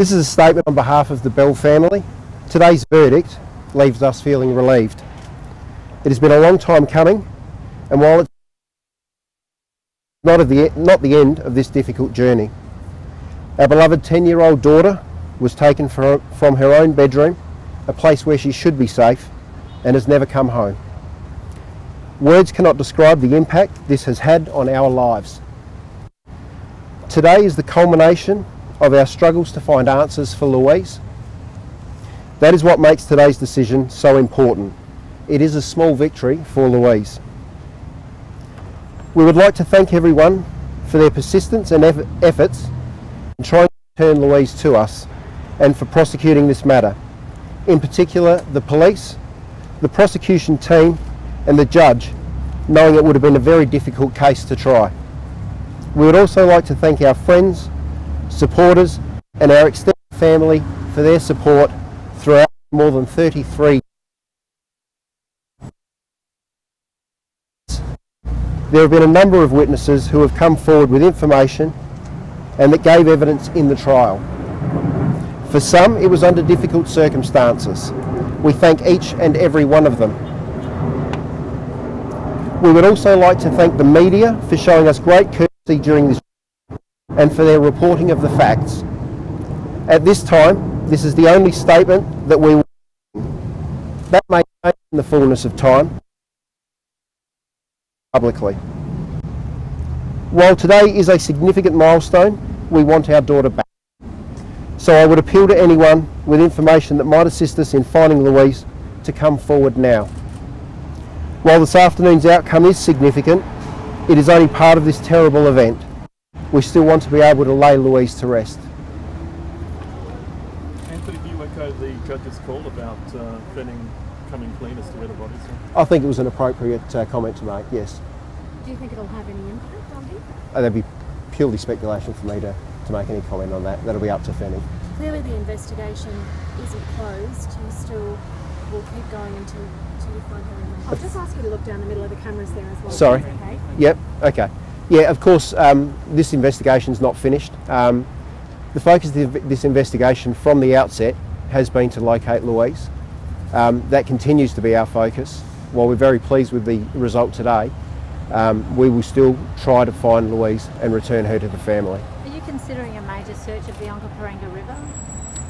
This is a statement on behalf of the Bell family. Today's verdict leaves us feeling relieved. It has been a long time coming, and while it's not the end of this difficult journey, our beloved 10-year-old daughter was taken from her own bedroom, a place where she should be safe, and has never come home. Words cannot describe the impact this has had on our lives. Today is the culmination of our struggles to find answers for Louise. That is what makes today's decision so important. It is a small victory for Louise. We would like to thank everyone for their persistence and efforts in trying to return Louise to us, and for prosecuting this matter. In particular, the police, the prosecution team and the judge, knowing it would have been a very difficult case to try. We would also like to thank our friends, supporters and our extended family for their support throughout more than 33 years. There have been a number of witnesses who have come forward with information and that gave evidence in the trial. For some, it was under difficult circumstances. We thank each and every one of them. We would also like to thank the media for showing us great courtesy during this and for their reporting of the facts. At this time, this is the only statement that we will make. That may change in the fullness of time publicly. While today is a significant milestone, we want our daughter back. So I would appeal to anyone with information that might assist us in finding Louise to come forward now. While this afternoon's outcome is significant, it is only part of this terrible event. We still want to be able to lay Louise to rest. Anthony, do you echo the judge's call about coming clean as to where the bodies are? I think it was an appropriate comment to make, yes. Do you think it'll have any impact on him? That'd be purely speculation for me to make any comment on that. That'll be up to Fanny. Clearly the investigation isn't closed. You still will keep going until you find her in there. I'll just ask you to look down the middle of the cameras there as well. Sorry. Okay? Yep, okay. Yeah, of course, this investigation's not finished. The focus of this investigation from the outset has been to locate Louise. That continues to be our focus. While we're very pleased with the result today, we will still try to find Louise and return her to the family. Are you considering a major search of the Onkaparinga River?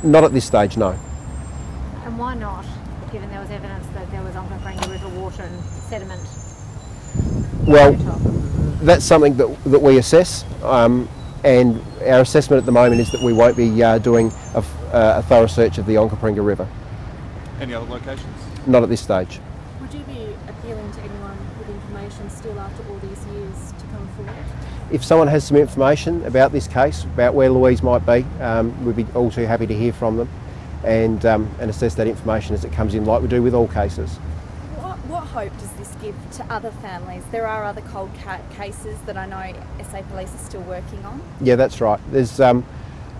Not at this stage, no. And why not, given there was evidence that there was Onkaparinga River water and sediment? Well, that's something that we assess, and our assessment at the moment is that we won't be doing a thorough search of the Onkaparinga River. Any other locations? Not at this stage. Would you be appealing to anyone with information still after all these years to come forward? If someone has some information about this case, about where Louise might be, we'd be all too happy to hear from them and assess that information as it comes in, like we do with all cases. What hope does this give to other families? There are other cold cases that I know SA Police are still working on. Yeah, that's right. There's a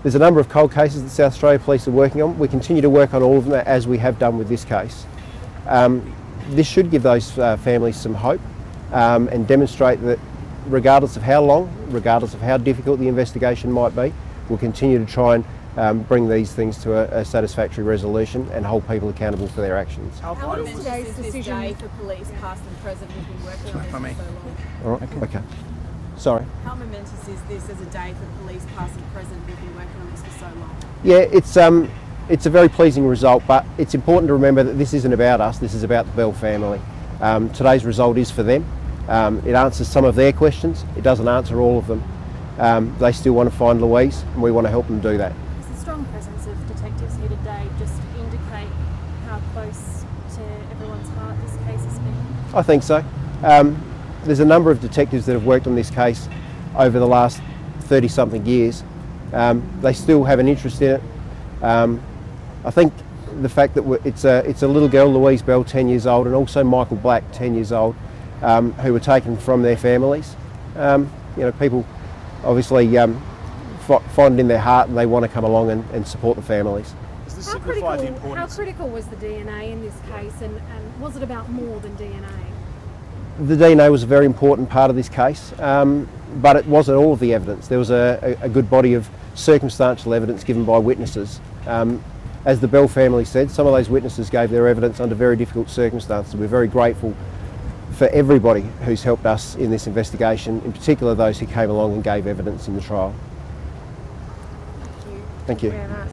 number of cold cases that South Australia Police are working on. We continue to work on all of them as we have done with this case. This should give those families some hope and demonstrate that regardless of how long, regardless of how difficult the investigation might be, we'll continue to try and bring these things to a satisfactory resolution and hold people accountable for their actions. How momentous is this day for police, past and present, who've been working on this for so long? All right, okay. Sorry. How momentous is this as a day for police, past and present, who've been working on this for so long? Yeah, it's a very pleasing result, but it's important to remember that this isn't about us, this is about the Bell family. Today's result is for them. It answers some of their questions, it doesn't answer all of them. They still want to find Louise, and we want to help them do that. Does the strong presence of detectives here today just indicate how close to everyone's heart this case has been? I think so. There's a number of detectives that have worked on this case over the last 30-something years. They still have an interest in it. I think the fact that it's a little girl, Louise Bell, 10 years old, and also Michael Black, 10 years old, who were taken from their families. People obviously find it in their heart and they want to come along and support the families. Does this How signify the critical importance? was the DNA in this case, and was it about more than DNA? The DNA was a very important part of this case, but it wasn't all of the evidence. There was a good body of circumstantial evidence given by witnesses. As the Bell family said, some of those witnesses gave their evidence under very difficult circumstances. We're very grateful for everybody who's helped us in this investigation, in particular those who came along and gave evidence in the trial. Thank you. Thank you. Very much.